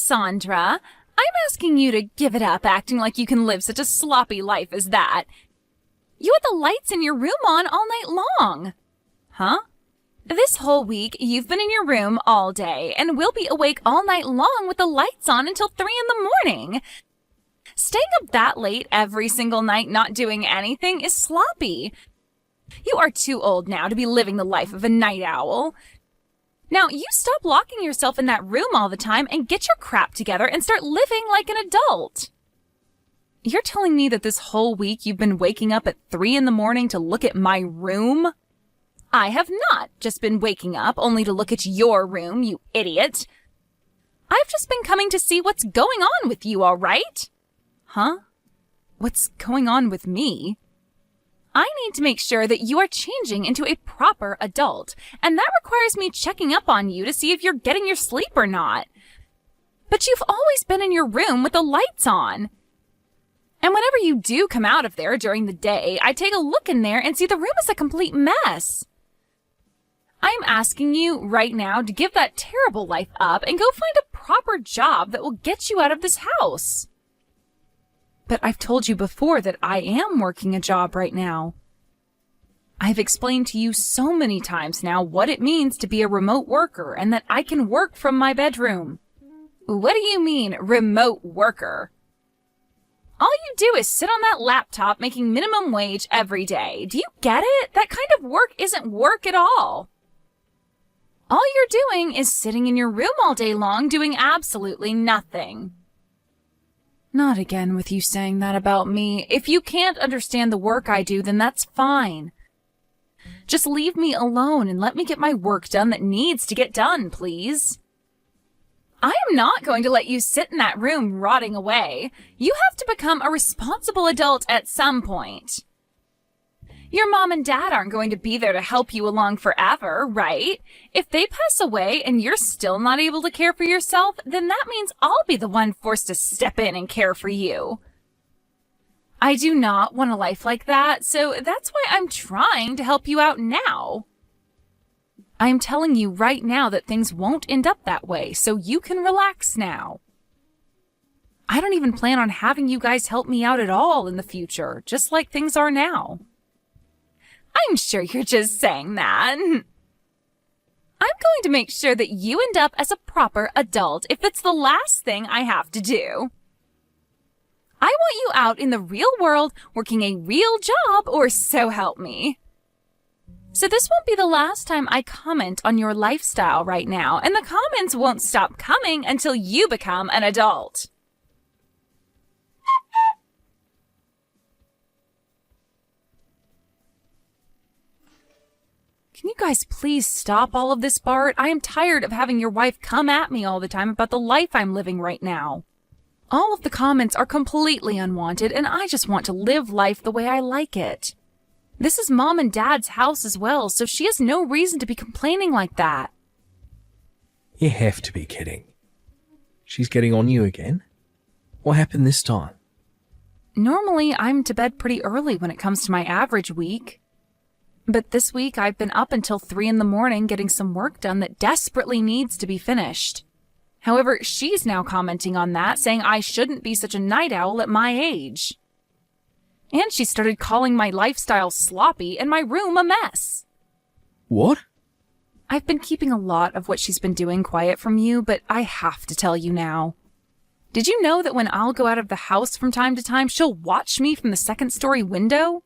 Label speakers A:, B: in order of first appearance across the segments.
A: Sandra. I'm asking you to give it up acting like you can live such a sloppy life as that. You had the lights in your room on all night long. Huh? This whole week, you've been in your room all day, and we'll be awake all night long with the lights on until 3 in the morning. Staying up that late every single night not doing anything is sloppy. You are too old now to be living the life of a night owl. Now, you stop locking yourself in that room all the time and get your crap together and start living like an adult. You're telling me that this whole week you've been waking up at 3 in the morning to look at my room? I have not just been waking up only to look at your room, you idiot. I've just been coming to see what's going on with you, all right? Huh? What's going on with me? I need to make sure that you are changing into a proper adult, and that requires me checking up on you to see if you're getting your sleep or not. But you've always been in your room with the lights on. And whenever you do come out of there during the day, I take a look in there and see the room is a complete mess. I'm asking you right now to give that terrible life up and go find a proper job that will get you out of this house. But I've told you before that I am working a job right now. I've explained to you so many times now what it means to be a remote worker and that I can work from my bedroom. What do you mean, remote worker? All you do is sit on that laptop making minimum wage every day. Do you get it? That kind of work isn't work at all. All you're doing is sitting in your room all day long doing absolutely nothing. Not again with you saying that about me. If you can't understand the work I do, then that's fine. Just leave me alone and let me get my work done that needs to get done, please. I am not going to let you sit in that room rotting away. You have to become a responsible adult at some point. Your mom and dad aren't going to be there to help you along forever, right? If they pass away and you're still not able to care for yourself, then that means I'll be the one forced to step in and care for you. I do not want a life like that, so that's why I'm trying to help you out now. I'm telling you right now that things won't end up that way, so you can relax now. I don't even plan on having you guys help me out at all in the future, just like things are now. I'm sure you're just saying that. I'm going to make sure that you end up as a proper adult if it's the last thing I have to do. I want you out in the real world working a real job, or so help me. So this won't be the last time I comment on your lifestyle right now, and the comments won't stop coming until you become an adult. Can you guys please stop all of this, Bart? I am tired of having your wife come at me all the time about the life I'm living right now. All of the comments are completely unwanted, and I just want to live life the way I like it. This is Mom and Dad's house as well, so she has no reason to be complaining like that.
B: You have to be kidding. She's getting on you again? What happened this time?
A: Normally, I'm to bed pretty early when it comes to my average week. But this week, I've been up until 3 in the morning getting some work done that desperately needs to be finished. However, she's now commenting on that, saying I shouldn't be such a night owl at my age. And she started calling my lifestyle sloppy and my room a mess.
B: What?
A: I've been keeping a lot of what she's been doing quiet from you, but I have to tell you now. Did you know that when I'll go out of the house from time to time, she'll watch me from the second-story window?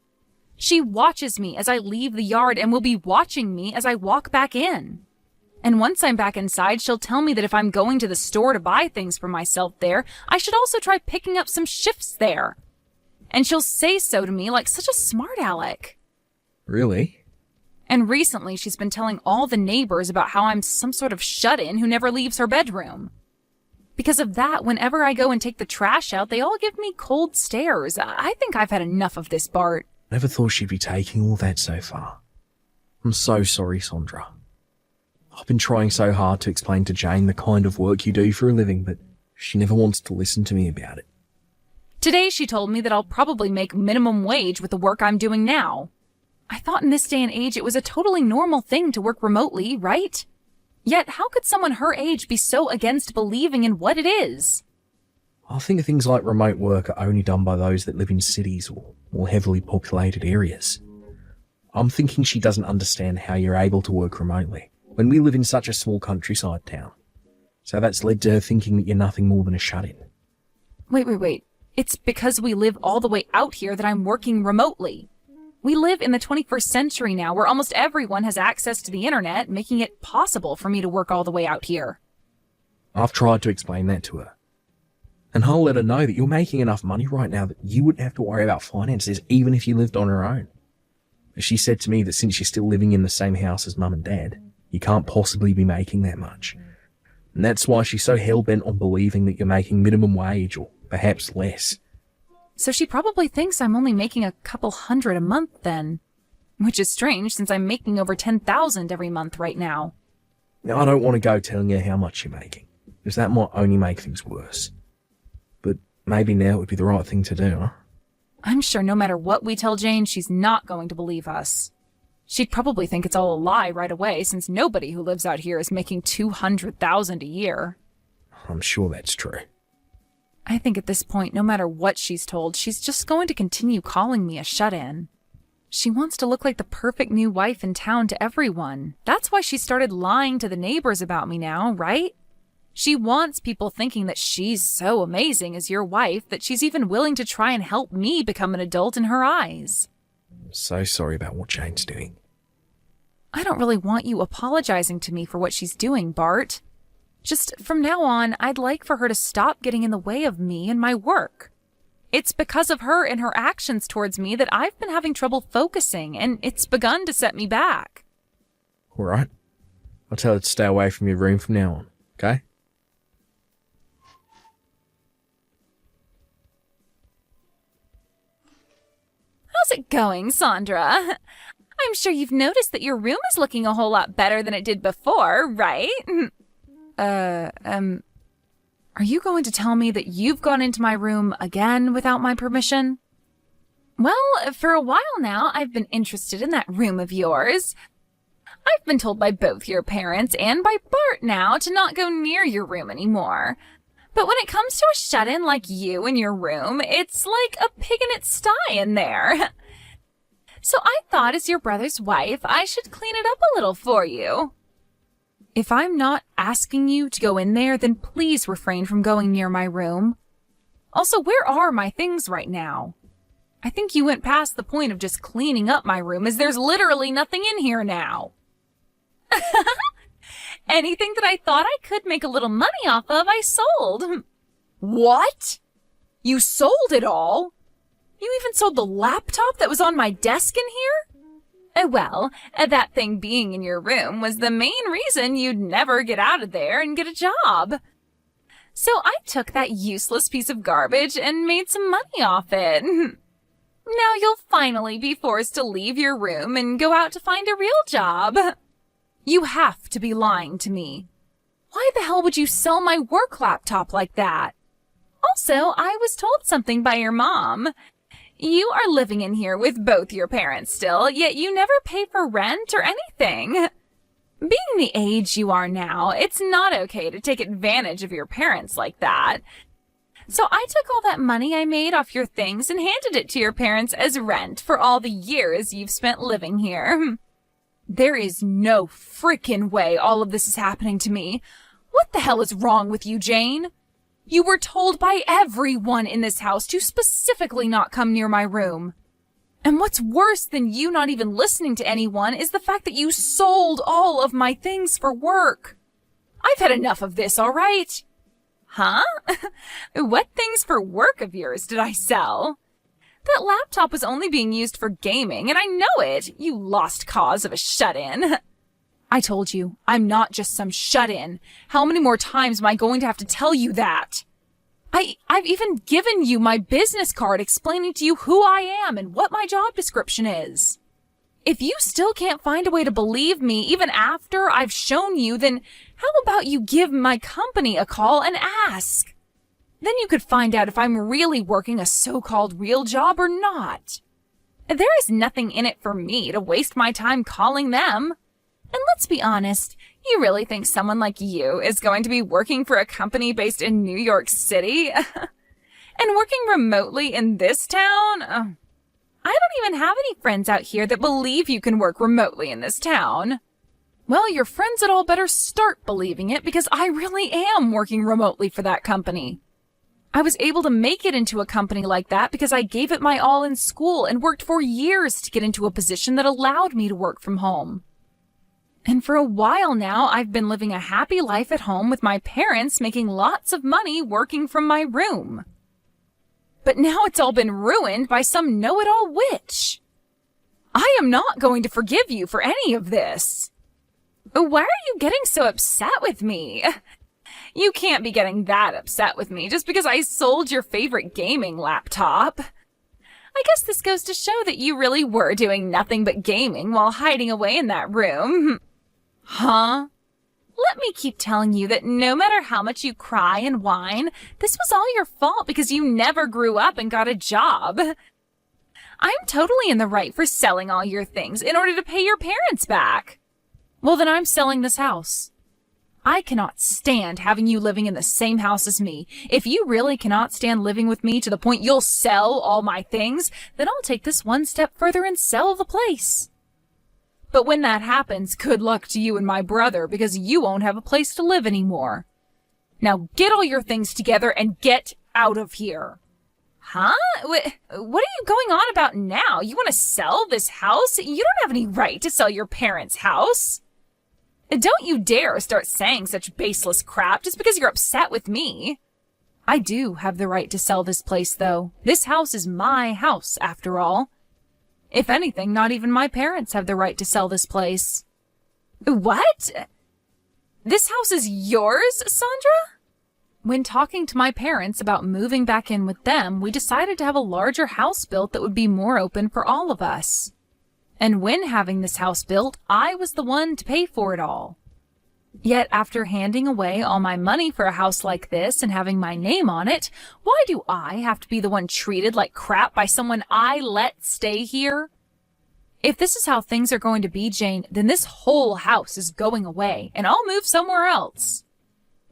A: She watches me as I leave the yard and will be watching me as I walk back in. And once I'm back inside, she'll tell me that if I'm going to the store to buy things for myself there, I should also try picking up some shifts there. And she'll say so to me like such a smart aleck.
B: Really?
A: And recently she's been telling all the neighbors about how I'm some sort of shut-in who never leaves her bedroom. Because of that, whenever I go and take the trash out, they all give me cold stares. I think I've had enough of this, Bart.
B: Never thought she'd be taking all that so far. I'm so sorry, Sandra. I've been trying so hard to explain to Jane the kind of work you do for a living, but she never wants to listen to me about it.
A: Today she told me that I'll probably make minimum wage with the work I'm doing now. I thought in this day and age it was a totally normal thing to work remotely, right? Yet how could someone her age be so against believing in what it is?
B: I think things like remote work are only done by those that live in cities or more heavily populated areas. I'm thinking she doesn't understand how you're able to work remotely when we live in such a small countryside town. So that's led to her thinking that you're nothing more than a shut-in.
A: Wait. It's because we live all the way out here that I'm working remotely. We live in the 21st century now, where almost everyone has access to the internet, making it possible for me to work all the way out here.
B: I've tried to explain that to her. And I'll let her know that you're making enough money right now that you wouldn't have to worry about finances even if you lived on your own. She said to me that since you're still living in the same house as Mum and Dad, you can't possibly be making that much. And that's why she's so hell-bent on believing that you're making minimum wage or perhaps less.
A: So she probably thinks I'm only making a couple hundred a month then. Which is strange since I'm making over 10,000 every month right now.
B: Now, I don't want to go telling her how much you're making, because that might only make things worse. But maybe now would be the right thing to do, huh?
A: I'm sure no matter what we tell Jane, she's not going to believe us. She'd probably think it's all a lie right away, since nobody who lives out here is making 200,000 a year.
B: I'm sure that's true.
A: I think at this point, no matter what she's told, she's just going to continue calling me a shut-in. She wants to look like the perfect new wife in town to everyone. That's why she started lying to the neighbors about me now, right? She wants people thinking that she's so amazing as your wife that she's even willing to try and help me become an adult in her eyes.
B: I'm so sorry about what Jane's doing.
A: I don't really want you apologizing to me for what she's doing, Bart. Just from now on, I'd like for her to stop getting in the way of me and my work. It's because of her and her actions towards me that I've been having trouble focusing, and it's begun to set me back.
B: All right. I'll tell her to stay away from your room from now on, okay?
A: How's it going, Sandra? I'm sure you've noticed that your room is looking a whole lot better than it did before, right? Are you going to tell me that you've gone into my room again without my permission? Well, for a while now, I've been interested in that room of yours. I've been told by both your parents and by Bart now to not go near your room anymore. But when it comes to a shut-in like you in your room, it's like a pig in its sty in there. So I thought as your brother's wife, I should clean it up a little for you. If I'm not asking you to go in there, then please refrain from going near my room. Also, where are my things right now? I think you went past the point of just cleaning up my room, as there's literally nothing in here now. Anything that I thought I could make a little money off of, I sold. What? You sold it all? You even sold the laptop that was on my desk in here? Well, that thing being in your room was the main reason you'd never get out of there and get a job. So I took that useless piece of garbage and made some money off it. Now you'll finally be forced to leave your room and go out to find a real job. You have to be lying to me. Why the hell would you sell my work laptop like that? Also, I was told something by your mom. You are living in here with both your parents still, yet you never pay for rent or anything. Being the age you are now, it's not okay to take advantage of your parents like that. So I took all that money I made off your things and handed it to your parents as rent for all the years you've spent living here. There is no frickin' way all of this is happening to me. What the hell is wrong with you, Jane? You were told by everyone in this house to specifically not come near my room. And what's worse than you not even listening to anyone is the fact that you sold all of my things for work. I've had enough of this, all right? Huh? What things for work of yours did I sell? That laptop was only being used for gaming, and I know it, you lost cause of a shut-in. I told you, I'm not just some shut-in. How many more times am I going to have to tell you that? I've even given you my business card explaining to you who I am and what my job description is. If you still can't find a way to believe me even after I've shown you, then how about you give my company a call and ask? Then you could find out if I'm really working a so-called real job or not. There is nothing in it for me to waste my time calling them. And let's be honest, You really think someone like you is going to be working for a company based in New York City? And working remotely in this town? I don't even have any friends out here that believe you can work remotely in this town. Well, your friends had all better start believing it because I really am working remotely for that company. I was able to make it into a company like that because I gave it my all in school and worked for years to get into a position that allowed me to work from home. And for a while now, I've been living a happy life at home with my parents making lots of money working from my room. But now it's all been ruined by some know-it-all witch. I am not going to forgive you for any of this. Why are you getting so upset with me? You can't be getting that upset with me just because I sold your favorite gaming laptop. I guess this goes to show that you really were doing nothing but gaming while hiding away in that room. Huh? Let me keep telling you that no matter how much you cry and whine, this was all your fault because you never grew up and got a job. I'm totally in the right for selling all your things in order to pay your parents back. Well, then I'm selling this house. I cannot stand having you living in the same house as me. If you really cannot stand living with me to the point you'll sell all my things, then I'll take this one step further and sell the place. But when that happens, good luck to you and my brother because you won't have a place to live anymore. Now get all your things together and get out of here. Huh? What are you going on about now? You want to sell this house? You don't have any right to sell your parents' house. Don't you dare start saying such baseless crap just because you're upset with me. I do have the right to sell this place, though. This house is my house, after all. If anything, not even my parents have the right to sell this place. What? This house is yours, Sandra? When talking to my parents about moving back in with them, we decided to have a larger house built that would be more open for all of us. And when having this house built, I was the one to pay for it all. Yet after handing away all my money for a house like this and having my name on it, why do I have to be the one treated like crap by someone I let stay here? If this is how things are going to be, Jane, then this whole house is going away, and I'll move somewhere else.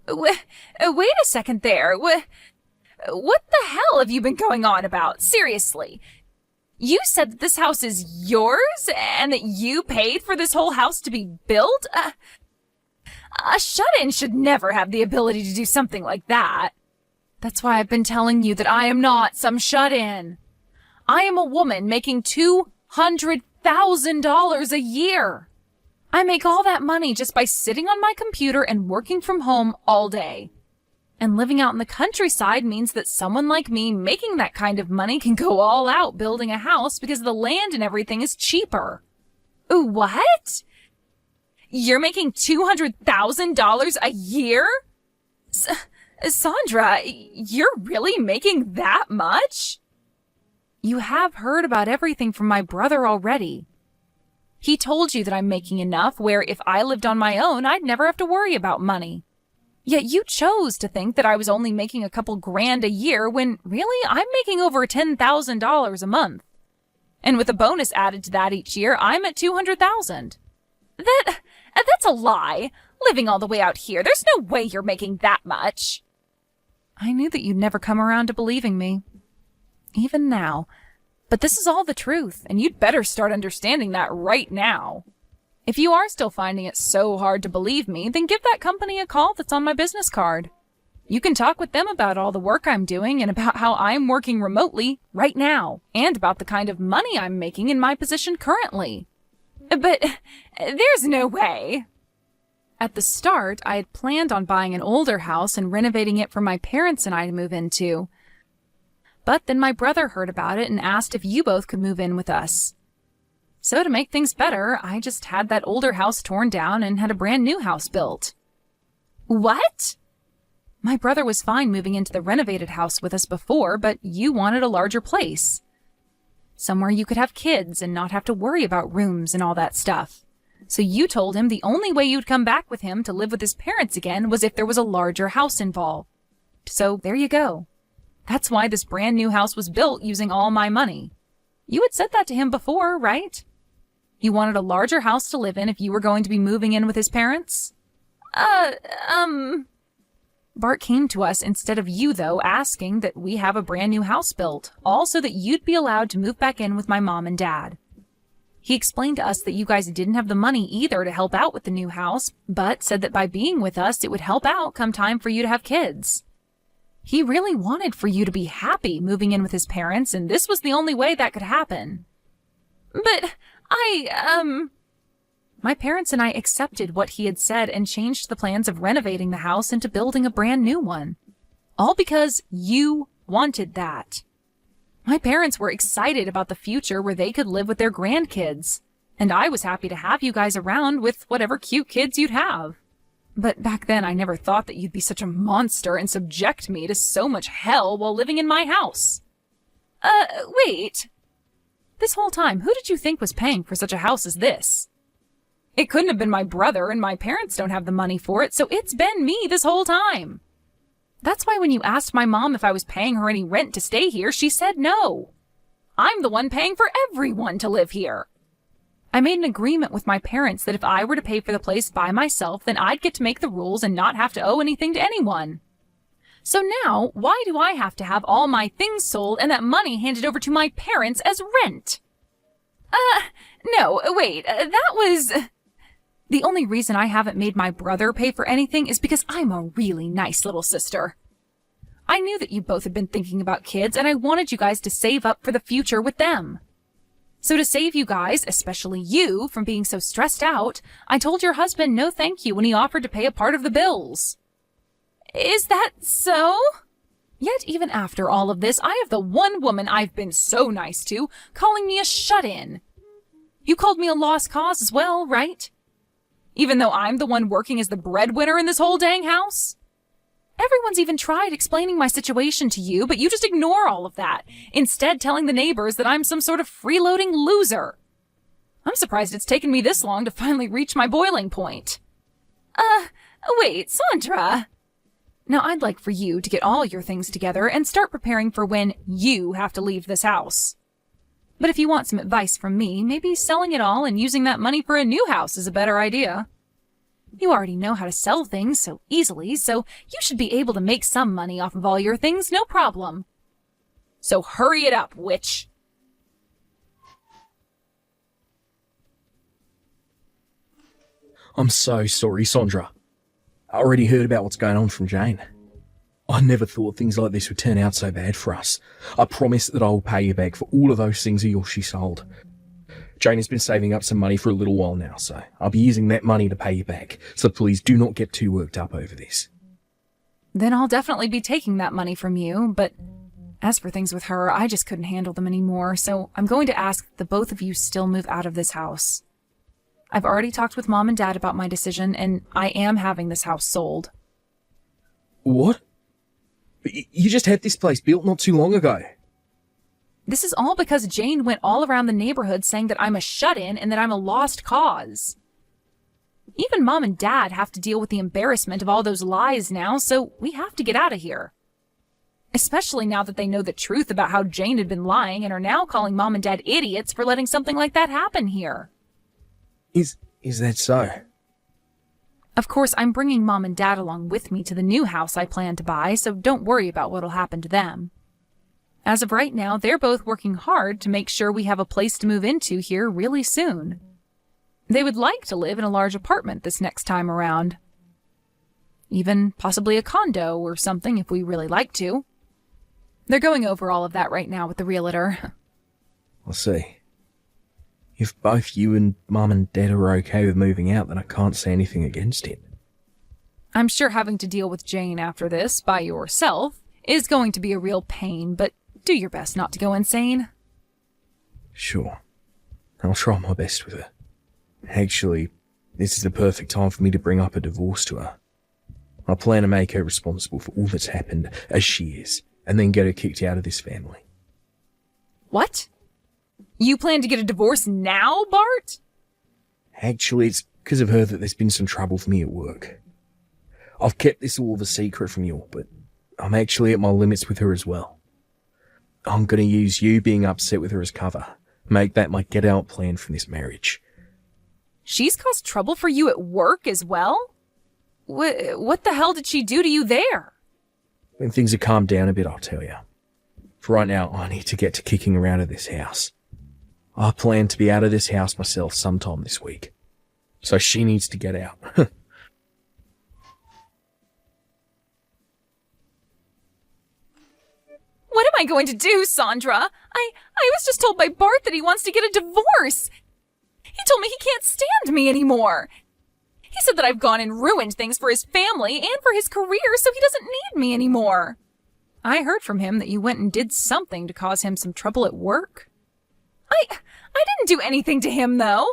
A: Wait a second there. What the hell have you been going on about? Seriously. You said that this house is yours and that you paid for this whole house to be built? A shut-in should never have the ability to do something like that. That's why I've been telling you that I am not some shut-in. I am a woman making $200,000 a year. I make all that money just by sitting on my computer and working from home all day. And living out in the countryside means that someone like me making that kind of money can go all out building a house because the land and everything is cheaper. What? You're making $200,000 a year? Sandra, you're really making that much? You have heard about everything from my brother already. He told you that I'm making enough where if I lived on my own, I'd never have to worry about money. Yet you chose to think that I was only making a couple grand a year when really I'm making over $10,000 a month. And with a bonus added to that each year, I'm at $200,000. That's a lie. Living all the way out here, there's no way you're making that much. I knew that you'd never come around to believing me. Even now. But this is all the truth, and you'd better start understanding that right now. If you are still finding it so hard to believe me, then give that company a call that's on my business card. You can talk with them about all the work I'm doing and about how I'm working remotely right now, and about the kind of money I'm making in my position currently. But there's no way. At the start, I had planned on buying an older house and renovating it for my parents and I to move into. But then my brother heard about it and asked if you both could move in with us. So to make things better, I just had that older house torn down and had a brand new house built. What? My brother was fine moving into the renovated house with us before, but you wanted a larger place. Somewhere you could have kids and not have to worry about rooms and all that stuff. So you told him the only way you'd come back with him to live with his parents again was if there was a larger house involved. So there you go. That's why this brand new house was built using all my money. You had said that to him before, right? You wanted a larger house to live in if you were going to be moving in with his parents? Uh, um... Bart came to us instead of you, though, asking that we have a brand new house built, all so that you'd be allowed to move back in with my mom and dad. He explained to us that you guys didn't have the money either to help out with the new house, but said that by being with us, it would help out come time for you to have kids. He really wanted for you to be happy moving in with his parents, and this was the only way that could happen. But my parents and I accepted what he had said and changed the plans of renovating the house into building a brand new one. All because you wanted that. My parents were excited about the future where they could live with their grandkids, and I was happy to have you guys around with whatever cute kids you'd have. But back then I never thought that you'd be such a monster and subject me to so much hell while living in my house. Wait. This whole time, who did you think was paying for such a house as this? It couldn't have been my brother, and my parents don't have the money for it, so it's been me this whole time. That's why when you asked my mom if I was paying her any rent to stay here, she said no. I'm the one paying for everyone to live here. I made an agreement with my parents that if I were to pay for the place by myself, then I'd get to make the rules and not have to owe anything to anyone. So now, why do I have to have all my things sold and that money handed over to my parents as rent? No, wait, that was... The only reason I haven't made my brother pay for anything is because I'm a really nice little sister. I knew that you both had been thinking about kids, and I wanted you guys to save up for the future with them. So to save you guys, especially you, from being so stressed out, I told your husband no thank you when he offered to pay a part of the bills. Is that so? Yet even after all of this, I have the one woman I've been so nice to calling me a shut-in. You called me a lost cause as well, right? Even though I'm the one working as the breadwinner in this whole dang house? Everyone's even tried explaining my situation to you, but you just ignore all of that, instead telling the neighbors that I'm some sort of freeloading loser. I'm surprised it's taken me this long to finally reach my boiling point. Wait, Sandra. Now I'd like for you to get all your things together and start preparing for when you have to leave this house. But if you want some advice from me, maybe selling it all and using that money for a new house is a better idea. You already know how to sell things so easily, so you should be able to make some money off of all your things, no problem. So hurry it up, witch.
B: I'm so sorry, Sandra. I already heard about what's going on from Jane. I never thought things like this would turn out so bad for us. I promise that I will pay you back for all of those things of yours she sold. Jane has been saving up some money for a little while now, so I'll be using that money to pay you back. So please do not get too worked up over this.
A: Then I'll definitely be taking that money from you, but as for things with her, I just couldn't handle them anymore, so I'm going to ask that the both of you still move out of this house. I've already talked with Mom and Dad about my decision, and I am having this house sold.
B: What? You just had this place built not too long ago.
A: This is all because Jane went all around the neighborhood saying that I'm a shut-in and that I'm a lost cause. Even Mom and Dad have to deal with the embarrassment of all those lies now, so we have to get out of here. Especially now that they know the truth about how Jane had been lying and are now calling Mom and Dad idiots for letting something like that happen here.
B: Is that so?
A: Of course, I'm bringing Mom and Dad along with me to the new house I plan to buy, so don't worry about what'll happen to them. As of right now, they're both working hard to make sure we have a place to move into here really soon. They would like to live in a large apartment this next time around. Even possibly a condo or something if we really like to. They're going over all of that right now with the realtor.
B: I'll see. If both you and Mum and Dad are okay with moving out, then I can't say anything against it.
A: I'm sure having to deal with Jane after this by yourself is going to be a real pain, but do your best not to go insane.
B: Sure. I'll try my best with her. Actually, this is the perfect time for me to bring up a divorce to her. I plan to make her responsible for all that's happened, as she is, and then get her kicked out of this family.
A: What? You plan to get a divorce now, Bart?
B: Actually, it's because of her that there's been some trouble for me at work. I've kept this all a secret from you, but I'm actually at my limits with her as well. I'm going to use you being upset with her as cover. Make that my get-out plan from this marriage.
A: She's caused trouble for you at work as well? What the hell did she do to you there?
B: When things have calmed down a bit, I'll tell you. For right now, I need to get to kicking around of this house. I plan to be out of this house myself sometime this week. So she needs to get out.
A: What am I going to do, Sandra? I was just told by Bart that he wants to get a divorce. He told me he can't stand me anymore. He said that I've gone and ruined things for his family and for his career, so he doesn't need me anymore. I heard from him that you went and did something to cause him some trouble at work. I didn't do anything to him, though.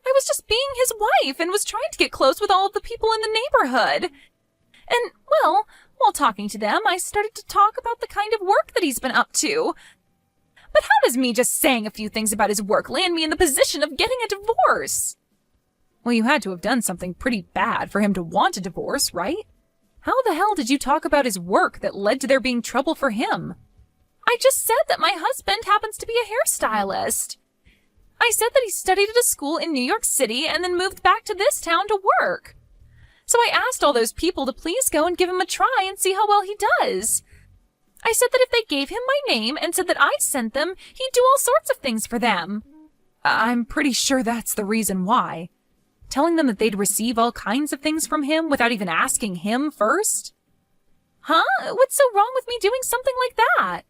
A: I was just being his wife and was trying to get close with all of the people in the neighborhood. And, well, while talking to them, I started to talk about the kind of work that he's been up to. But how does me just saying a few things about his work land me in the position of getting a divorce? Well, you had to have done something pretty bad for him to want a divorce, right? How the hell did you talk about his work that led to there being trouble for him? I just said that my husband happens to be a hairstylist. I said that he studied at a school in New York City and then moved back to this town to work. So I asked all those people to please go and give him a try and see how well he does. I said that if they gave him my name and said that I sent them, he'd do all sorts of things for them. I'm pretty sure that's the reason why. Telling them that they'd receive all kinds of things from him without even asking him first? Huh? What's so wrong with me doing something like that?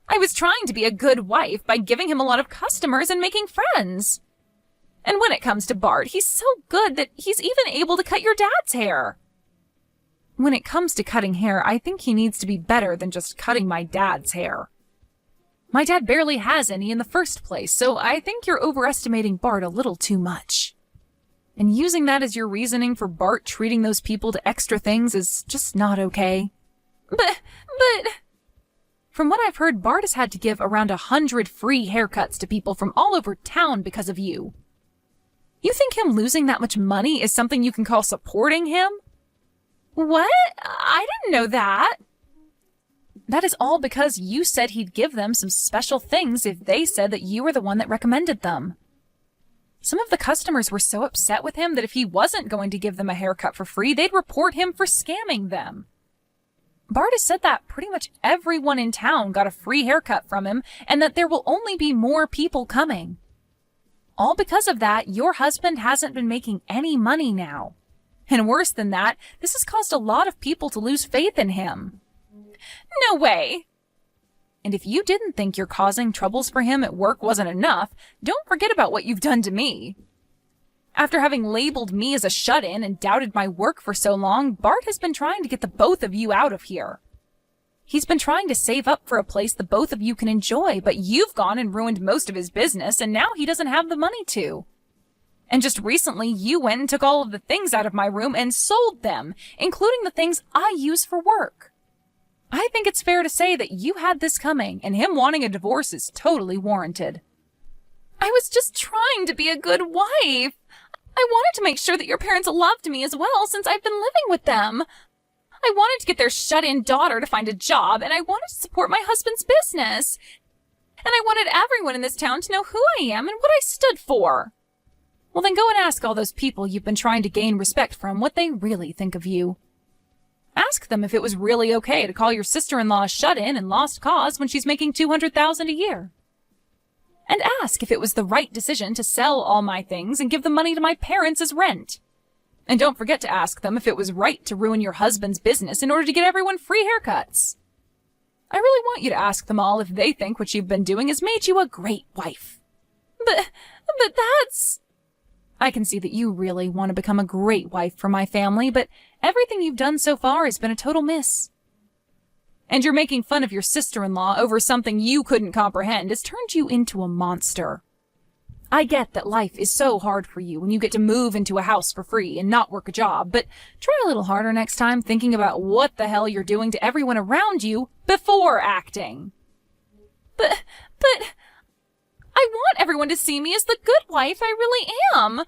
A: I was trying to be a good wife by giving him a lot of customers and making friends. And when it comes to Bart, he's so good that he's even able to cut your dad's hair. When it comes to cutting hair, I think he needs to be better than just cutting my dad's hair. My dad barely has any in the first place, so I think you're overestimating Bart a little too much. And using that as your reasoning for Bart treating those people to extra things is just not okay. But... From what I've heard, Bart has had to give around 100 free haircuts to people from all over town because of you. You think him losing that much money is something you can call supporting him? What? I didn't know that. That is all because you said he'd give them some special things if they said that you were the one that recommended them. Some of the customers were so upset with him that if he wasn't going to give them a haircut for free, they'd report him for scamming them. Bart has said that pretty much everyone in town got a free haircut from him and that there will only be more people coming. All because of that, your husband hasn't been making any money now. And worse than that, this has caused a lot of people to lose faith in him. No way! And if you didn't think your causing troubles for him at work wasn't enough, don't forget about what you've done to me. After having labeled me as a shut-in and doubted my work for so long, Bart has been trying to get the both of you out of here. He's been trying to save up for a place the both of you can enjoy, but you've gone and ruined most of his business, and now he doesn't have the money to. And just recently, you went and took all of the things out of my room and sold them, including the things I use for work. I think it's fair to say that you had this coming, and him wanting a divorce is totally warranted. I was just trying to be a good wife. I wanted to make sure that your parents loved me as well since I've been living with them. I wanted to get their shut-in daughter to find a job, and I wanted to support my husband's business. And I wanted everyone in this town to know who I am and what I stood for. Well, then go and ask all those people you've been trying to gain respect from what they really think of you. Ask them if it was really okay to call your sister-in-law a shut-in and lost cause when she's making $200,000 a year. And ask if it was the right decision to sell all my things and give the money to my parents as rent. And don't forget to ask them if it was right to ruin your husband's business in order to get everyone free haircuts. I really want you to ask them all if they think what you've been doing has made you a great wife. But that's... I can see that you really want to become a great wife for my family, but everything you've done so far has been a total miss. And you're making fun of your sister-in-law over something you couldn't comprehend has turned you into a monster. I get that life is so hard for you when you get to move into a house for free and not work a job, but try a little harder next time thinking about what the hell you're doing to everyone around you before acting. But I want everyone to see me as the good wife I really am. I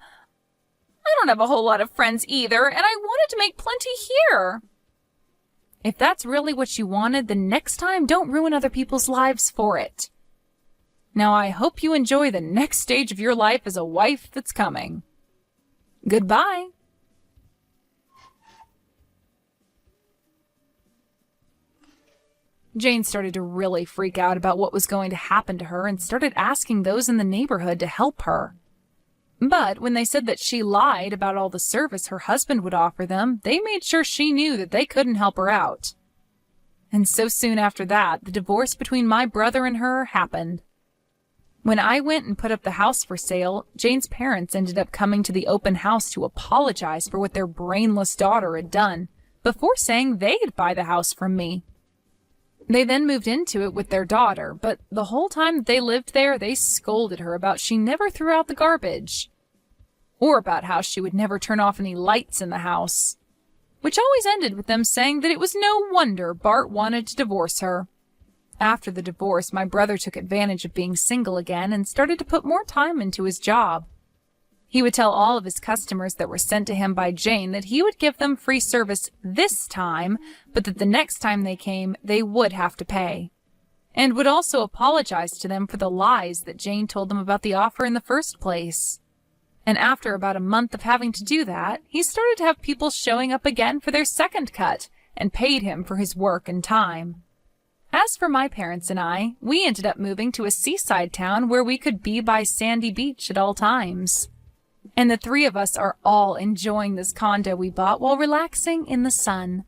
A: don't have a whole lot of friends either, and I wanted to make plenty here. If that's really what you wanted, then next time don't ruin other people's lives for it. Now I hope you enjoy the next stage of your life as a wife that's coming. Goodbye. Jane started to really freak out about what was going to happen to her and started asking those in the neighborhood to help her. But when they said that she lied about all the service her husband would offer them, they made sure she knew that they couldn't help her out. And so soon after that, the divorce between my brother and her happened. When I went and put up the house for sale, Jane's parents ended up coming to the open house to apologize for what their brainless daughter had done, before saying they'd buy the house from me. They then moved into it with their daughter, but the whole time that they lived there, they scolded her about she never threw out the garbage, or about how she would never turn off any lights in the house, which always ended with them saying that it was no wonder Bart wanted to divorce her. After the divorce, my brother took advantage of being single again and started to put more time into his job. He would tell all of his customers that were sent to him by Jane that he would give them free service this time, but that the next time they came, they would have to pay. And would also apologize to them for the lies that Jane told them about the offer in the first place. And after about a month of having to do that, he started to have people showing up again for their second cut and paid him for his work and time. As for my parents and I, we ended up moving to a seaside town where we could be by sandy beach at all times. And the three of us are all enjoying this condo we bought while relaxing in the sun.